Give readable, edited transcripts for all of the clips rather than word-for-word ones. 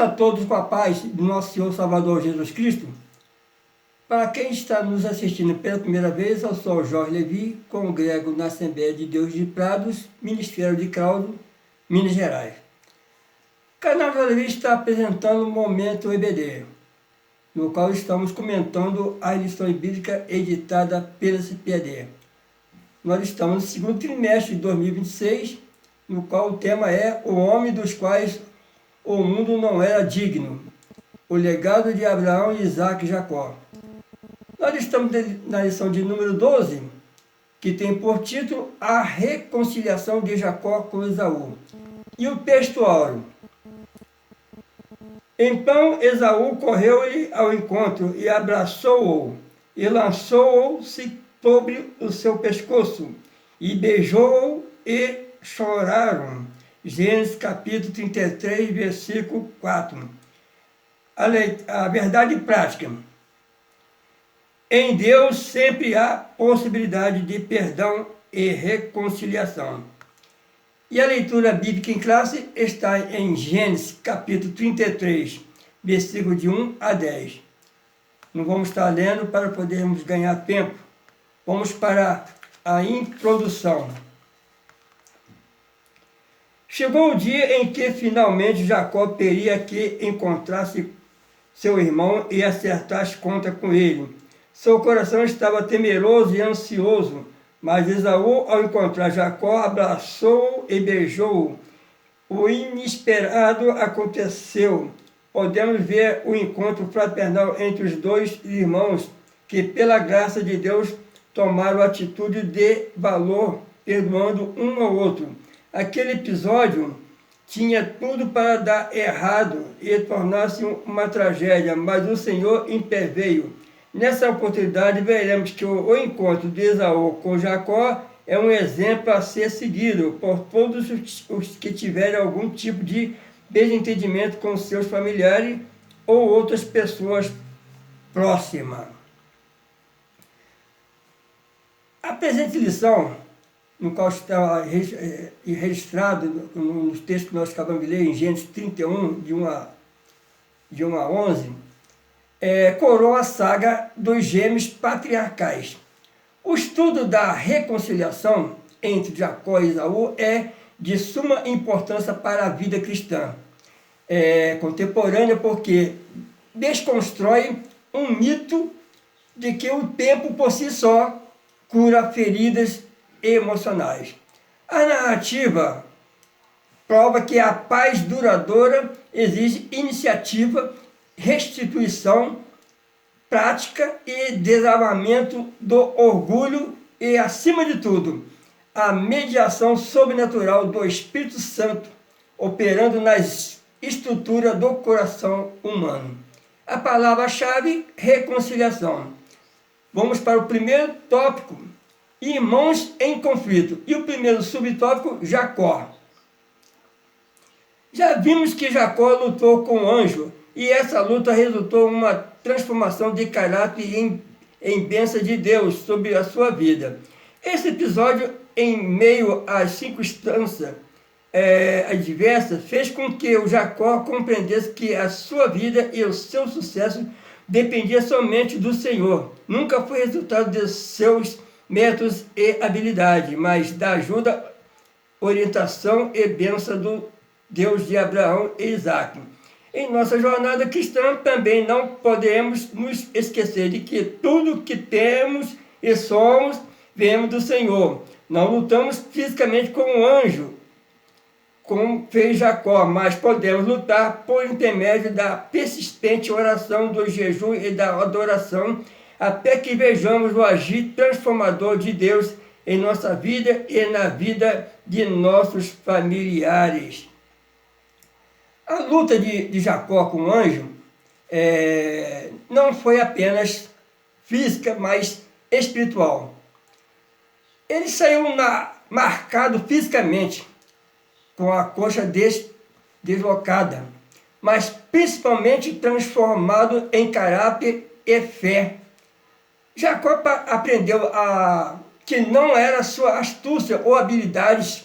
a todos com a paz do nosso Senhor Salvador Jesus Cristo. Para quem está nos assistindo pela primeira vez, eu sou o Jorge Levi, congrego na Assembleia de Deus de Prados, Ministério de Claudio, Minas Gerais. O canal Jorge Levi está apresentando o Momento EBD, no qual estamos comentando as lições bíblicas editadas pela CPAD. Nós estamos no segundo trimestre de 2026, no qual o tema é o homem dos quais o mundo não era digno, o legado de Abraão, Isaac e Jacó. Nós estamos na lição de número 12, que tem por título A Reconciliação de Jacó com Esaú. E o texto áureo. Então Esaú correu-lhe ao encontro e abraçou-o, e lançou-se sobre o seu pescoço, e beijou-o, e choraram. Gênesis capítulo 33, versículo 4. A verdade prática. Em Deus sempre há possibilidade de perdão e reconciliação. E a leitura bíblica em classe está em Gênesis capítulo 33, versículo de 1 a 10. Não vamos estar lendo para podermos ganhar tempo. Vamos para a introdução. Chegou o dia em que finalmente Jacó teria que encontrar-se seu irmão e acertar as contas com ele. Seu coração estava temeroso e ansioso, mas Esaú, ao encontrar Jacó, abraçou-o e beijou-o. O inesperado aconteceu. Podemos ver o encontro fraternal entre os dois irmãos, que pela graça de Deus tomaram atitude de valor, perdoando um ao outro. Aquele episódio tinha tudo para dar errado e tornar-se uma tragédia, mas o Senhor interveio. Nessa oportunidade, veremos que o encontro de Esaú com Jacó é um exemplo a ser seguido por todos os que tiverem algum tipo de desentendimento com seus familiares ou outras pessoas próximas. A presente lição, no qual está registrado nos textos que nós acabamos de ler, em Gênesis 31, de 1 a 11, coroa a saga dos gêmeos patriarcais. O estudo da reconciliação entre Jacó e Esaú é de suma importância para a vida cristã contemporânea, porque desconstrói um mito de que o tempo por si só cura feridas emocionais. A narrativa prova que a paz duradoura exige iniciativa, restituição, prática e desarmamento do orgulho e, acima de tudo, a mediação sobrenatural do Espírito Santo operando nas estruturas do coração humano. A palavra-chave, reconciliação. Vamos para o primeiro tópico, irmãos em conflito. E o primeiro subtópico, Jacó. Já vimos que Jacó lutou com o anjo, e essa luta resultou em uma transformação de caráter em bênção de Deus sobre a sua vida. Esse episódio, em meio às circunstâncias adversas, fez com que o Jacó compreendesse que a sua vida e o seu sucesso dependia somente do Senhor. Nunca foi resultado de seus métodos e habilidade, mas da ajuda, orientação e bênção do Deus de Abraão e Isaac. Em nossa jornada cristã também não podemos nos esquecer de que tudo que temos e somos viemos do Senhor. Não lutamos fisicamente com um anjo, como fez Jacó, mas podemos lutar por intermédio da persistente oração, do jejum e da adoração, até que vejamos o agir transformador de Deus em nossa vida e na vida de nossos familiares. A luta de Jacó com o anjo não foi apenas física, mas espiritual. Ele saiu marcado fisicamente, com a coxa deslocada, mas principalmente transformado em caráter e fé. Jacó aprendeu que não era sua astúcia ou habilidades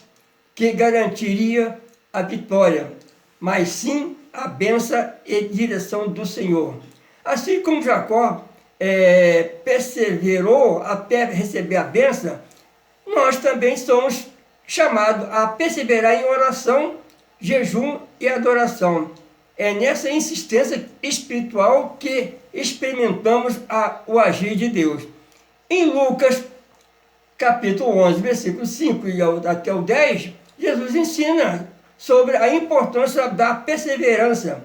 que garantiria a vitória, mas sim a bênção e direção do Senhor. Assim como Jacó perseverou até receber a bênção, nós também somos chamados a perseverar em oração, jejum e adoração. É nessa insistência espiritual que experimentamos o agir de Deus. Em Lucas, capítulo 11, versículo 5 e até o 10, Jesus ensina sobre a importância da perseverança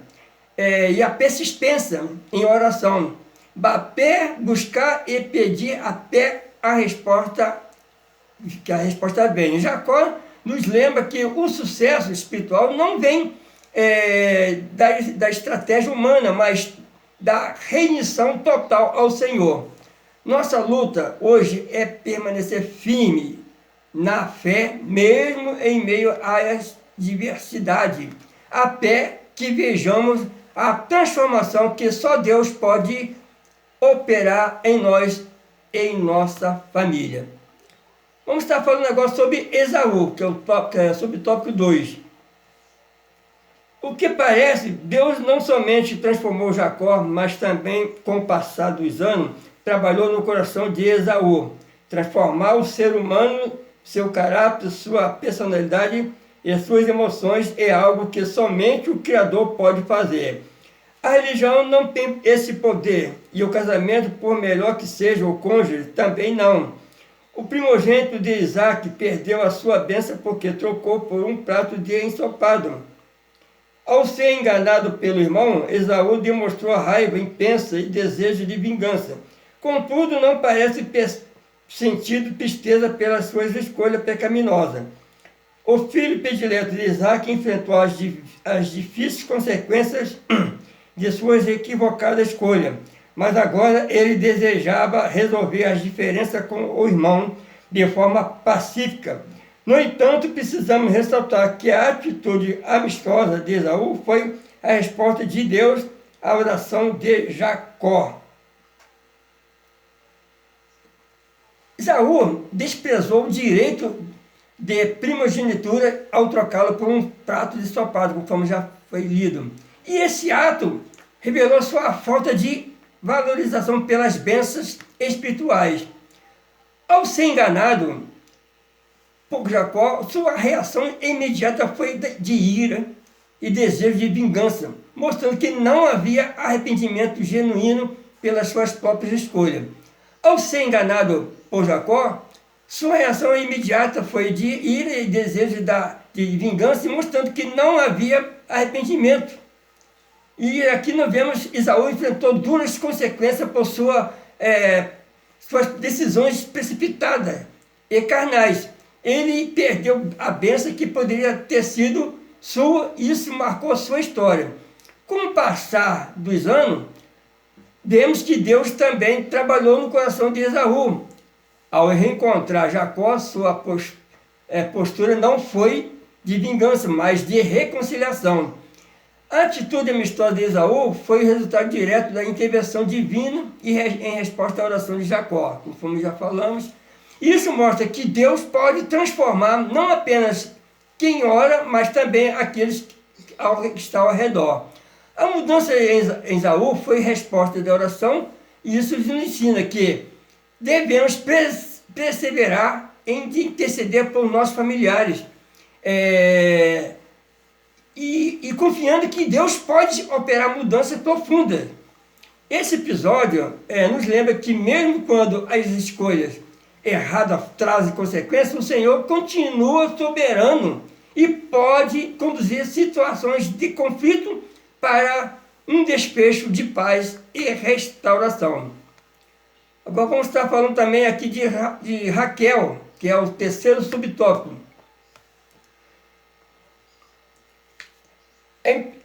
e a persistência em oração. Bater, buscar e pedir até a resposta, que a resposta vem. Jacó nos lembra que o sucesso espiritual não vem da estratégia humana, mas da rendição total ao Senhor. Nossa luta hoje é permanecer firme na fé, mesmo em meio às diversidades, até que vejamos a transformação que só Deus pode operar em nós e em nossa família. Vamos estar falando agora sobre Esaú, que é sobre o tópico 2. O que parece, Deus não somente transformou Jacó, mas também, com o passar dos anos, trabalhou no coração de Esaú. Transformar o ser humano, seu caráter, sua personalidade e suas emoções é algo que somente o Criador pode fazer. A religião não tem esse poder, e o casamento, por melhor que seja o cônjuge, também não. O primogênito de Isaac perdeu a sua bênção porque trocou por um prato de ensopado. Ao ser enganado pelo irmão, Esaú demonstrou raiva intensa e desejo de vingança. Contudo, não parece sentir tristeza pelas suas escolhas pecaminosas. O filho predileto de Isaac enfrentou as difíceis consequências de suas equivocadas escolhas, mas agora ele desejava resolver as diferenças com o irmão de forma pacífica. No entanto, precisamos ressaltar que a atitude amistosa de Esaú foi a resposta de Deus à oração de Jacó. Esaú desprezou o direito de primogenitura ao trocá-lo por um prato de ensopado, conforme já foi lido. E esse ato revelou sua falta de valorização pelas bênçãos espirituais. Ao ser enganado por Jacó, sua reação imediata foi de ira e desejo de vingança, mostrando que não havia arrependimento genuíno pelas suas próprias escolhas. Ao ser enganado por Jacó, sua reação imediata foi de ira e desejo de vingança, mostrando que não havia arrependimento. E aqui nós vemos Esaú enfrentou duras consequências por suas decisões precipitadas e carnais. Ele perdeu a bênção que poderia ter sido sua, e isso marcou sua história. Com o passar dos anos, vemos que Deus também trabalhou no coração de Esaú. Ao reencontrar Jacó, sua postura não foi de vingança, mas de reconciliação. A atitude amistosa de Esaú foi o resultado direto da intervenção divina e em resposta à oração de Jacó, conforme já falamos. Isso mostra que Deus pode transformar não apenas quem ora, mas também aqueles que estão ao redor. A mudança em Esaú foi resposta da oração, e isso nos ensina que devemos perseverar em interceder por nossos familiares, e confiando que Deus pode operar mudanças profundas. Esse episódio nos lembra que mesmo quando as escolhas erradas trazem consequências, o Senhor continua soberano e pode conduzir situações de conflito para um desfecho de paz e restauração. Agora vamos estar falando também aqui de Raquel, que é o terceiro subtópico.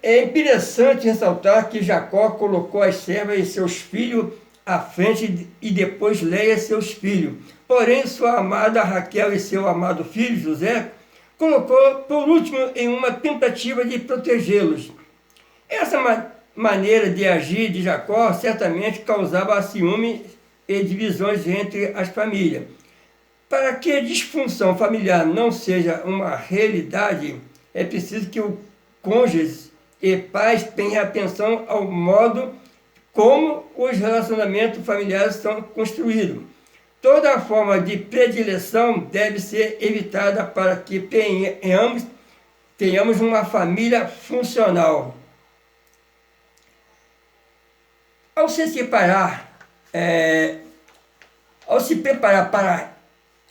É interessante ressaltar que Jacó colocou as servas e seus filhos à frente e depois Leia e seus filhos. Porém, sua amada Raquel e seu amado filho José colocou por último em uma tentativa de protegê-los. Essa maneira de agir de Jacó certamente causava ciúme e divisões entre as famílias. Para que a disfunção familiar não seja uma realidade, é preciso que o cônjuge e pais têm atenção ao modo como os relacionamentos familiares são construídos. Toda forma de predileção deve ser evitada para que tenhamos uma família funcional. Ao se preparar para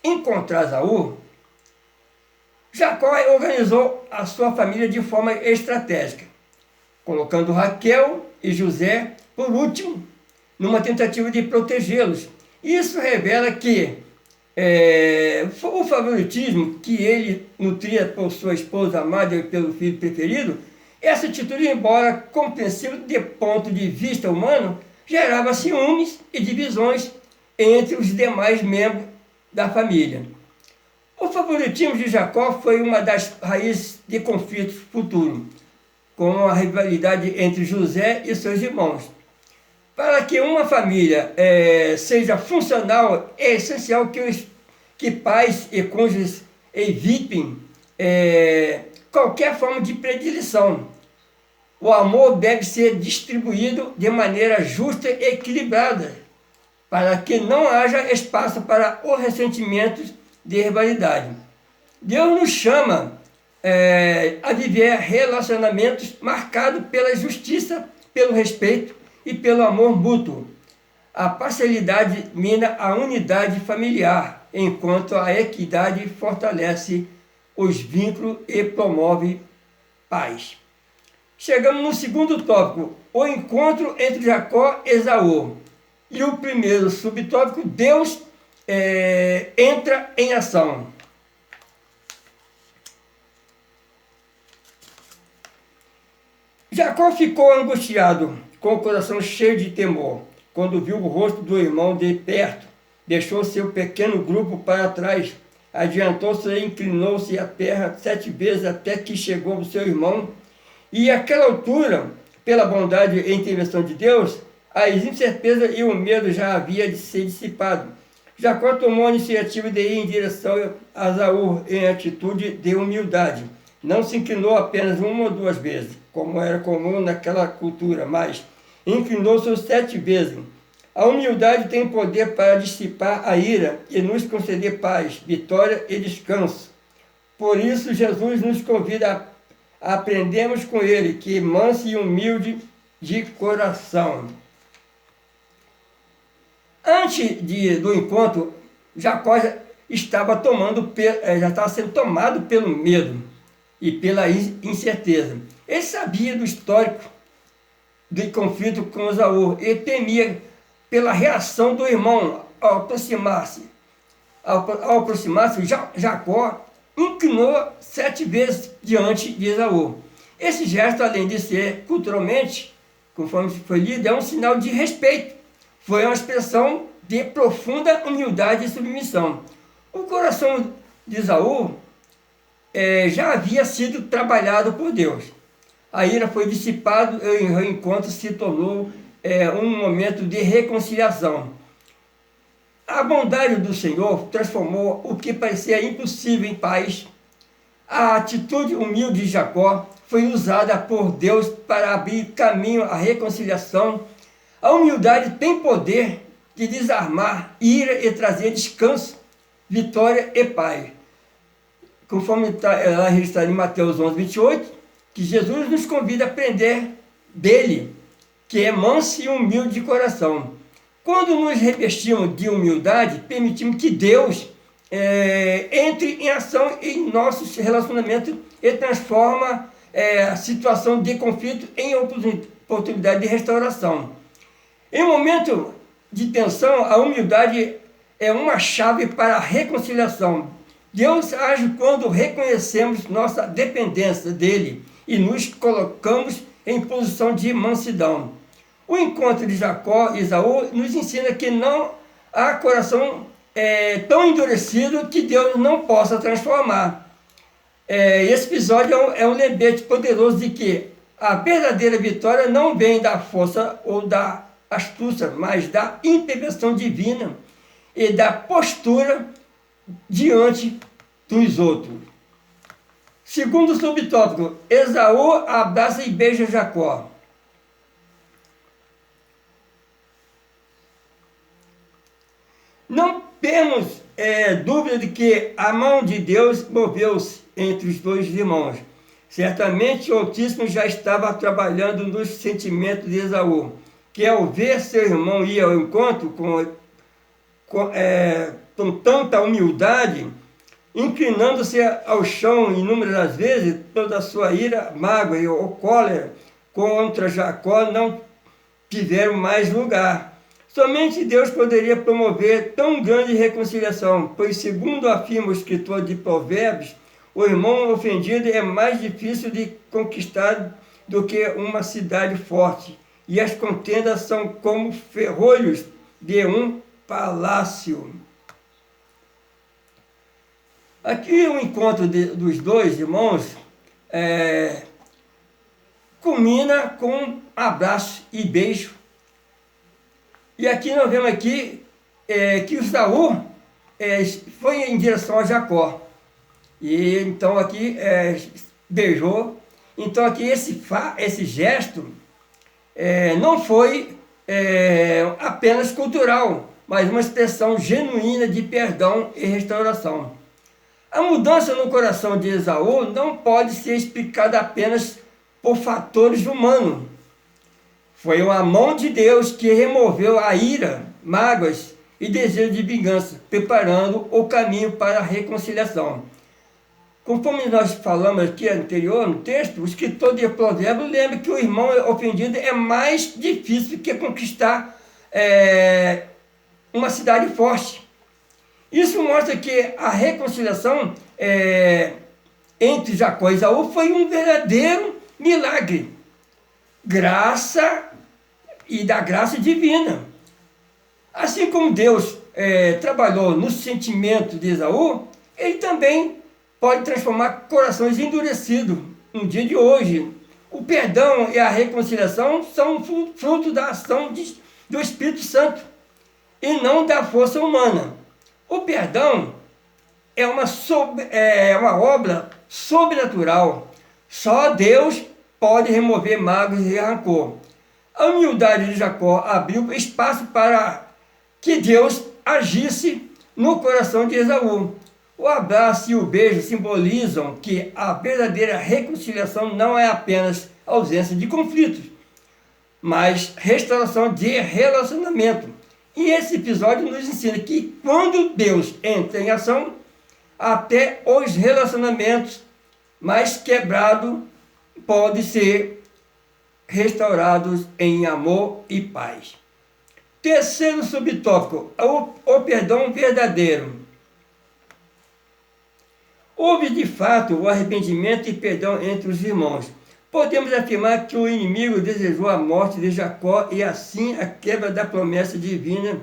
encontrar Esaú, Jacó organizou a sua família de forma estratégica, colocando Raquel e José por último, numa tentativa de protegê-los. Isso revela que o favoritismo que ele nutria por sua esposa amada e pelo filho preferido, essa atitude, embora compreensível de ponto de vista humano, gerava ciúmes e divisões entre os demais membros da família. O favoritismo de Jacó foi uma das raízes de conflitos futuros, com a rivalidade entre José e seus irmãos. Para que uma família seja funcional, é essencial que pais e cônjuges evitem qualquer forma de predileção. O amor deve ser distribuído de maneira justa e equilibrada, para que não haja espaço para os ressentimentos de rivalidade. Deus nos chama a viver relacionamentos marcados pela justiça, pelo respeito e pelo amor mútuo. A parcialidade mina a unidade familiar, enquanto a equidade fortalece os vínculos e promove paz. Chegamos no segundo tópico, o encontro entre Jacó e Esaú. E o primeiro subtópico, Deus entra em ação. Jacó ficou angustiado, com o coração cheio de temor, quando viu o rosto do irmão de perto. Deixou seu pequeno grupo para trás, adiantou-se e inclinou-se à terra 7 vezes até que chegou ao seu irmão. E àquela altura, pela bondade e intervenção de Deus, a incerteza e o medo já havia de ser dissipado. Jacó tomou a iniciativa de ir em direção a Esaú em atitude de humildade. Não se inclinou apenas 1 ou 2 vezes, como era comum naquela cultura, mas inclinou-se 7 vezes. A humildade tem poder para dissipar a ira e nos conceder paz, vitória e descanso. Por isso, Jesus nos convida a aprendermos com ele, que é manso e humilde de coração. Antes do encontro, Jacó já estava sendo tomado pelo medo e pela incerteza. Ele sabia do histórico do conflito com Esaú e temia pela reação do irmão ao aproximar-se. Ao aproximar-se, Jacó inclinou 7 vezes diante de Esaú. Esse gesto, além de ser culturalmente, conforme foi lido, é um sinal de respeito. Foi uma expressão de profunda humildade e submissão. O coração de Esaú já havia sido trabalhado por Deus. A ira foi dissipada e o reencontro se tornou um momento de reconciliação. A bondade do Senhor transformou o que parecia impossível em paz. A atitude humilde de Jacó foi usada por Deus para abrir caminho à reconciliação. A humildade tem poder de desarmar ira e trazer descanso, vitória e paz. Conforme está lá registrado em Mateus 11, 28, que Jesus nos convida a aprender dele, que é manso e humilde de coração. Quando nos revestimos de humildade, permitimos que Deus entre em ação em nossos relacionamentos e transforma a situação de conflito em oportunidade de restauração. Em momento de tensão, a humildade é uma chave para a reconciliação. Deus age quando reconhecemos nossa dependência dele e nos colocamos em posição de mansidão. O encontro de Jacó e Esaú nos ensina que não há coração tão endurecido que Deus não possa transformar. Esse episódio é um lembrete poderoso de que a verdadeira vitória não vem da força ou da astúcia, mas da intervenção divina e da postura diante dos outros. Segundo subtópico, Esaú abraça e beija Jacó. Não temos dúvida de que a mão de Deus moveu-se entre os dois irmãos. Certamente o Altíssimo já estava trabalhando nos sentimentos de Esaú, que ao ver seu irmão ir ao encontro com tanta humildade, inclinando-se ao chão inúmeras vezes, toda a sua ira, mágoa ou cólera contra Jacó não tiveram mais lugar. Somente Deus poderia promover tão grande reconciliação, pois, segundo afirma o escritor de Provérbios, o irmão ofendido é mais difícil de conquistar do que uma cidade forte, e as contendas são como ferrolhos de um palácio. Aqui o encontro dos dois irmãos culmina com um abraço e beijo. E aqui nós vemos aqui que o Esaú foi em direção a Jacó. E então aqui beijou. Então aqui esse gesto não foi apenas cultural, mas uma expressão genuína de perdão e restauração. A mudança no coração de Esaú não pode ser explicada apenas por fatores humanos. Foi a mão de Deus que removeu a ira, mágoas e desejo de vingança, preparando o caminho para a reconciliação. Conforme nós falamos aqui anterior no texto, o escritor de Provérbios lembra que o irmão ofendido é mais difícil que conquistar uma cidade forte. Isso mostra que a reconciliação entre Jacó e Esaú foi um verdadeiro milagre. Da graça divina. Assim como Deus trabalhou no sentimento de Esaú, ele também pode transformar corações endurecidos no dia de hoje. O perdão e a reconciliação são fruto da ação do Espírito Santo e não da força humana. O perdão é uma obra sobrenatural. Só Deus pode remover mágoas e rancor. A humildade de Jacó abriu espaço para que Deus agisse no coração de Esaú. O abraço e o beijo simbolizam que a verdadeira reconciliação não é apenas ausência de conflitos, mas restauração de relacionamento. E esse episódio nos ensina que quando Deus entra em ação, até os relacionamentos mais quebrados podem ser restaurados em amor e paz. Terceiro subtópico, o perdão verdadeiro. Houve de fato o arrependimento e perdão entre os irmãos. Podemos afirmar que o inimigo desejou a morte de Jacó e assim a quebra da promessa divina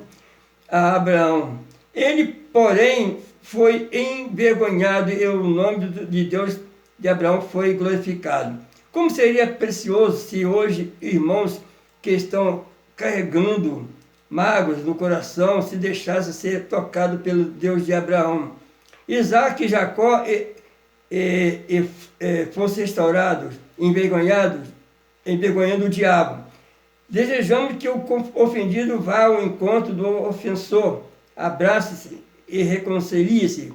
a Abraão. Ele, porém, foi envergonhado e o nome de Deus de Abraão foi glorificado. Como seria precioso se hoje irmãos que estão carregando mágoas no coração se deixassem ser tocados pelo Deus de Abraão. Isaac e Jacó fossem restaurados, envergonhando o diabo. Desejamos que o ofendido vá ao encontro do ofensor, abrace-se e reconcilie-se,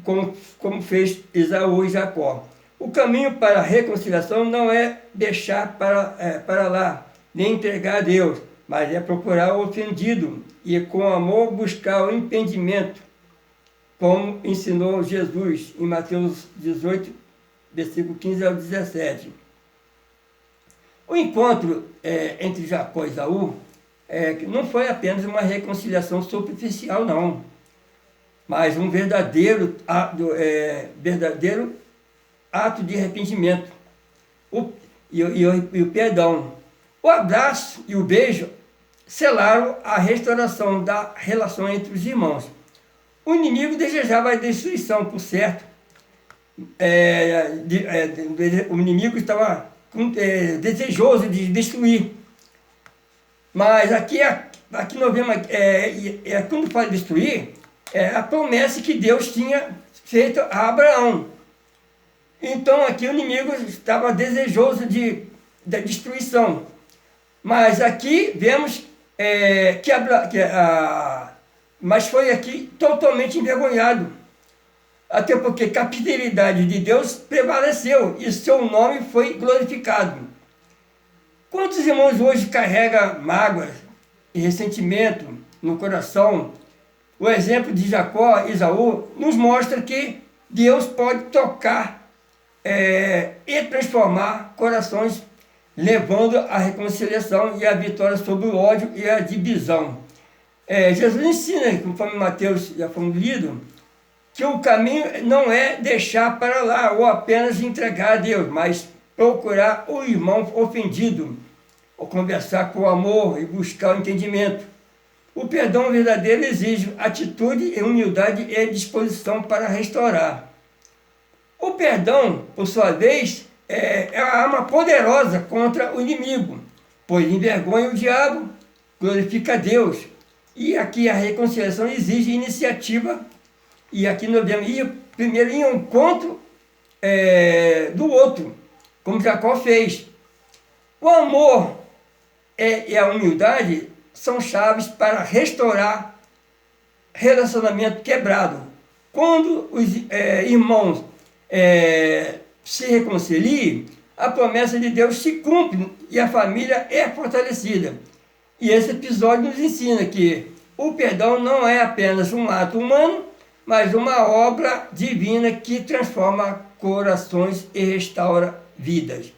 como fez Esaú e Jacó. O caminho para a reconciliação não é deixar para lá, nem entregar a Deus, mas é procurar o ofendido e com amor buscar o entendimento, como ensinou Jesus em Mateus 18, versículo 15 ao 17. O encontro entre Jacó e Esaú não foi apenas uma reconciliação superficial, não, mas um verdadeiro ato de arrependimento e o perdão. O abraço e o beijo selaram a restauração da relação entre os irmãos. O inimigo desejava a destruição, por certo. O inimigo estava desejoso de destruir. Mas aqui nós vemos, quando fala destruir, a promessa que Deus tinha feito a Abraão. Então aqui o inimigo estava desejoso da destruição. Mas aqui vemos mas foi aqui totalmente envergonhado. Até porque a capitalidade de Deus prevaleceu e seu nome foi glorificado. Quantos irmãos hoje carregam mágoas e ressentimento no coração? O exemplo de Jacó e Esaú nos mostra que Deus pode tocar e transformar corações, levando à reconciliação e à vitória sobre o ódio e a divisão. Jesus ensina, conforme Mateus já foi lido, que o caminho não é deixar para lá ou apenas entregar a Deus, mas procurar o irmão ofendido, ou conversar com amor e buscar o entendimento. O perdão verdadeiro exige atitude, humildade e disposição para restaurar. O perdão, por sua vez, é a arma poderosa contra o inimigo, pois envergonha o diabo, glorifica a Deus. E aqui a reconciliação exige iniciativa, e aqui nós devemos ir primeiro em um encontro do outro, como Jacó fez. O amor e a humildade são chaves para restaurar relacionamento quebrado. Quando os irmãos se reconciliam, a promessa de Deus se cumpre e a família é fortalecida. E esse episódio nos ensina que o perdão não é apenas um ato humano, mas uma obra divina que transforma corações e restaura vidas.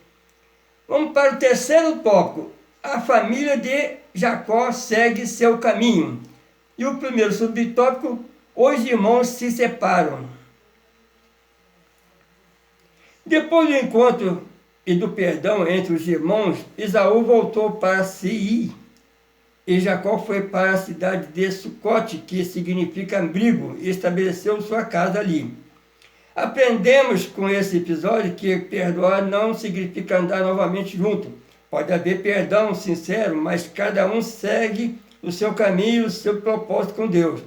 Vamos para o terceiro tópico. A família de Jacó segue seu caminho. E o primeiro subtópico, os irmãos se separam. Depois do encontro e do perdão entre os irmãos, Esaú voltou para Seir, e Jacó foi para a cidade de Sucote, que significa abrigo, e estabeleceu sua casa ali. Aprendemos com esse episódio que perdoar não significa andar novamente junto. Pode haver perdão sincero, mas cada um segue o seu caminho, o seu propósito com Deus.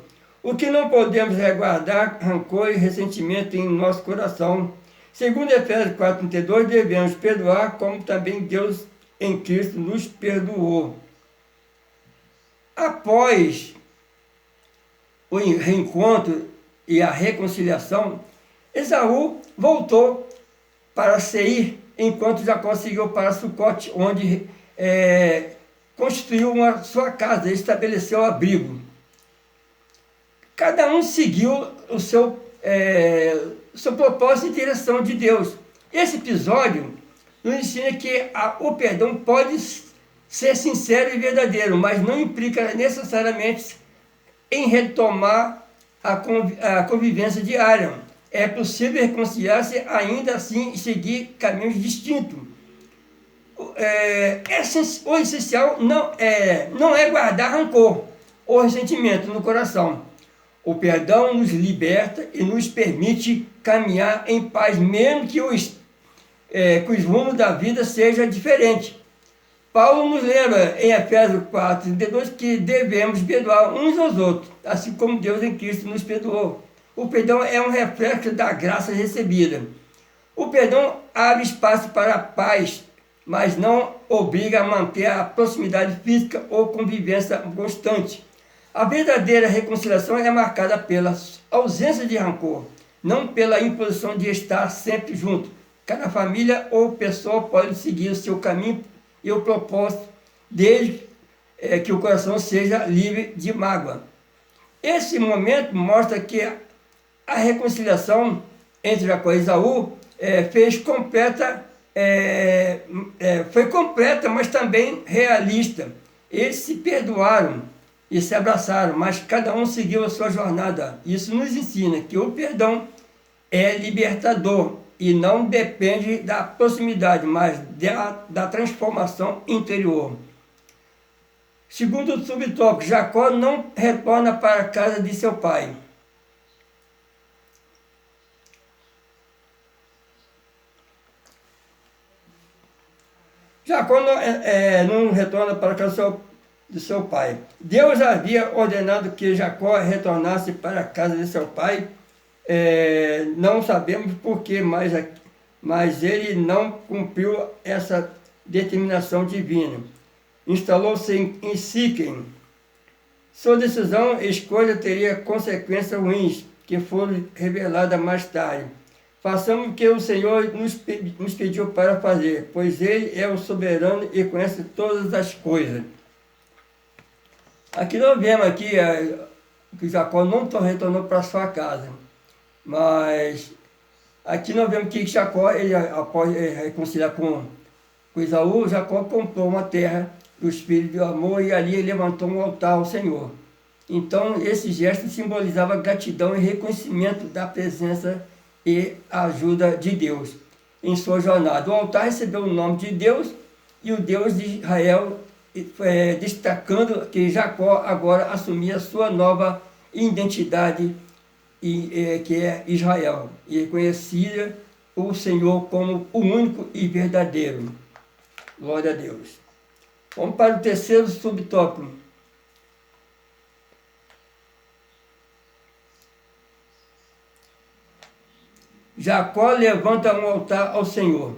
O que não podemos é guardar rancor e ressentimento em nosso coração. Segundo Efésios 4:32, devemos perdoar como também Deus em Cristo nos perdoou. Após o reencontro e a reconciliação, Esaú voltou para Seir, enquanto Jacó seguiu para Sucote, onde construiu sua casa e estabeleceu abrigo. Cada um seguiu o seu propósito e direção de Deus. Esse episódio nos ensina que o perdão pode ser sincero e verdadeiro, mas não implica necessariamente em retomar a convivência diária. É possível reconciliar-se ainda assim e seguir caminhos distintos. O essencial não é guardar rancor ou ressentimento no coração. O perdão nos liberta e nos permite caminhar em paz, mesmo que os rumos da vida sejam diferentes. Paulo nos lembra em Efésios 4:32 que devemos perdoar uns aos outros, assim como Deus em Cristo nos perdoou. O perdão é um reflexo da graça recebida. O perdão abre espaço para a paz, mas não obriga a manter a proximidade física ou convivência constante. A verdadeira reconciliação é marcada pela ausência de rancor, não pela imposição de estar sempre junto. Cada família ou pessoa pode seguir o seu caminho e o propósito, desde que o coração seja livre de mágoa. Esse momento mostra que a reconciliação entre Jacó e Esaú foi completa, mas também realista. Eles se perdoaram e se abraçaram, mas cada um seguiu a sua jornada. Isso nos ensina que o perdão é libertador e não depende da proximidade, mas da transformação interior. Segundo o subtópico, Jacó não retorna para a casa de seu pai. Jacó não retorna para a casa de seu pai. Deus havia ordenado que Jacó retornasse para a casa de seu pai. Não sabemos porquê, mas mas ele não cumpriu essa determinação divina. Instalou-se em Siquém. Sua decisão e escolha teria consequências ruins, que foram reveladas mais tarde. Façamos o que o Senhor nos pediu para fazer, pois Ele é o soberano e conhece todas as coisas. Aqui nós vemos aqui, que Jacó não retornou para sua casa, mas aqui nós vemos que Jacó, ele, após reconciliar com Esaú, Jacó comprou uma terra dos filhos de Amor e ali ele levantou um altar ao Senhor. Então esse gesto simbolizava gratidão e reconhecimento da presença e ajuda de Deus em sua jornada. O altar recebeu o nome de Deus e o Deus de Israel, destacando que Jacó agora assumia sua nova identidade, que é Israel, e reconhecia o Senhor como o único e verdadeiro. Glória a Deus. Vamos para o terceiro subtópico. Jacó levanta um altar ao Senhor.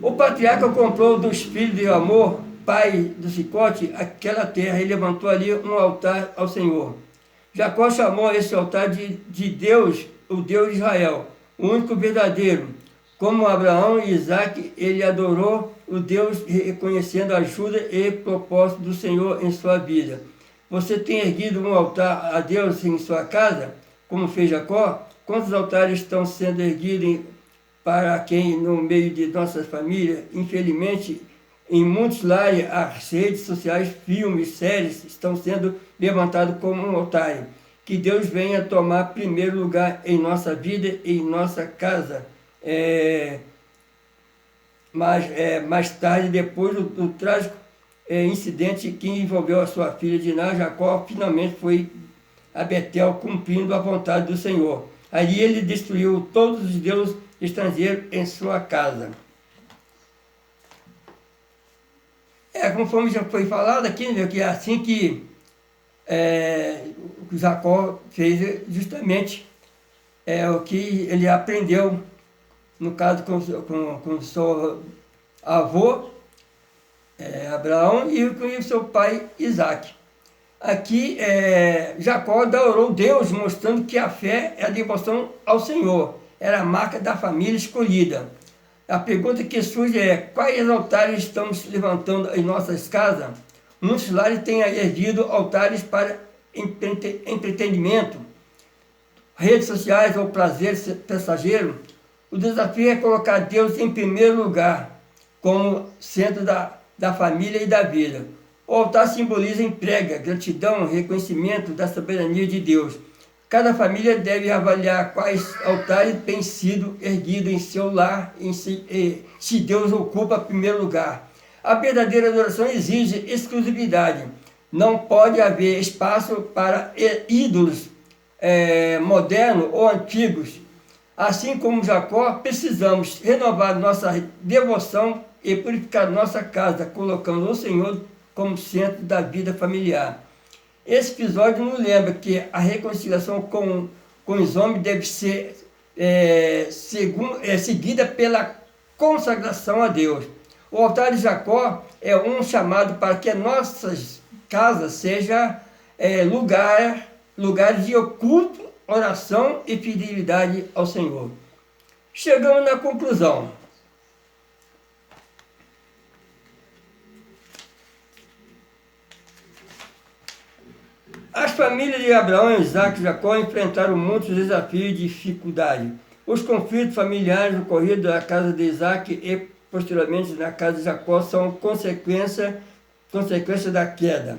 O patriarca comprou dos filhos de Amor, pai do Sicote, aquela terra e levantou ali um altar ao Senhor. Jacó chamou esse altar de Deus, o Deus de Israel, o único verdadeiro. Como Abraão e Isaac, ele adorou o Deus, reconhecendo a ajuda e propósito do Senhor em sua vida. Você tem erguido um altar a Deus em sua casa, como fez Jacó? Quantos altares estão sendo erguidos para quem no meio de nossas famílias? Infelizmente, em muitos lares, as redes sociais, filmes, séries estão sendo levantados como um altar. Que Deus venha tomar primeiro lugar em nossa vida e em nossa casa. Mais tarde, depois do trágico incidente que envolveu a sua filha Diná, Jacó finalmente foi a Betel cumprindo a vontade do Senhor. Ali ele destruiu todos os deuses estrangeiros em sua casa. Conforme já foi falado aqui, né, que é assim que Jacó fez justamente o que ele aprendeu, no caso com seu avô, Abraão, e com o seu pai Isaac. Aqui Jacó adorou Deus, mostrando que a fé é a devoção ao Senhor, era a marca da família escolhida. A pergunta que surge é: quais altares estamos levantando em nossas casas? Muitos lares têm erguido altares para entretenimento, redes sociais ou prazer passageiro. O desafio é colocar Deus em primeiro lugar, como centro da família e da vida. O altar simboliza entrega, gratidão, reconhecimento da soberania de Deus. Cada família deve avaliar quais altares têm sido erguidos em seu lar, se Deus ocupa primeiro lugar. A verdadeira adoração exige exclusividade. Não pode haver espaço para ídolos modernos ou antigos. Assim como Jacó, precisamos renovar nossa devoção e purificar nossa casa, colocando o Senhor como centro da vida familiar. Esse episódio nos lembra que a reconciliação com os homens deve ser seguida pela consagração a Deus. O altar de Jacó é um chamado para que nossas casas sejam lugares de culto, oração e fidelidade ao Senhor. Chegamos na conclusão. As famílias de Abraão, Isaac e Jacó enfrentaram muitos desafios e dificuldades. Os conflitos familiares ocorridos na casa de Isaac e posteriormente na casa de Jacó são consequência da queda.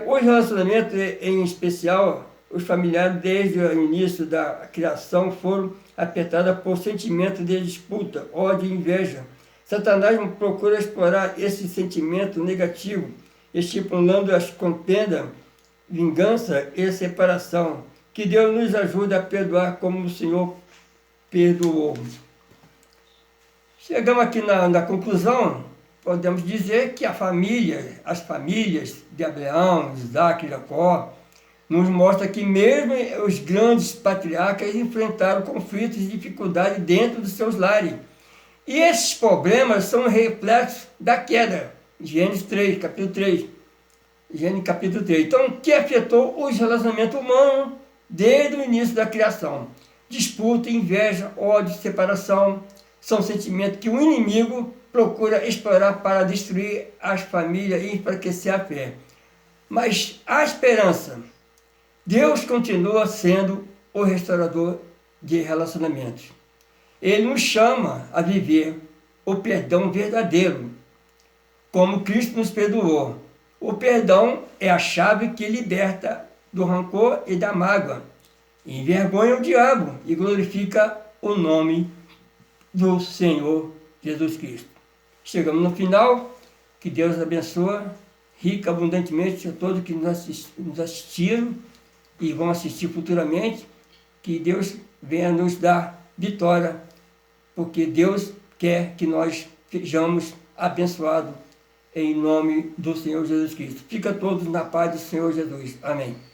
Os relacionamentos, em especial os familiares, desde o início da criação, foram afetados por sentimentos de disputa, ódio e inveja. Satanás procura explorar esse sentimento negativo, estimulando as contendas, vingança e separação. Que Deus nos ajude a perdoar como o Senhor perdoou. Chegamos aqui na conclusão. Podemos dizer que as famílias de Abraão, Isaac e Jacó nos mostra que mesmo os grandes patriarcas enfrentaram conflitos e dificuldades dentro dos seus lares. E esses problemas são reflexos da queda. Gênesis 3, capítulo 3. Gênesis capítulo 3. Então, o que afetou os relacionamentos humanos desde o início da criação? Disputa, inveja, ódio, separação, são sentimentos que o inimigo procura explorar para destruir as famílias e enfraquecer a fé. Mas a esperança, Deus continua sendo o restaurador de relacionamentos. Ele nos chama a viver o perdão verdadeiro, como Cristo nos perdoou. O perdão é a chave que liberta do rancor e da mágoa, envergonha o diabo e glorifica o nome do Senhor Jesus Cristo. Chegamos no final, que Deus abençoe rica, abundantemente a todos que nos assistiram e vão assistir futuramente, que Deus venha nos dar vitória, porque Deus quer que nós sejamos abençoados em nome do Senhor Jesus Cristo. Fica todos na paz do Senhor Jesus. Amém.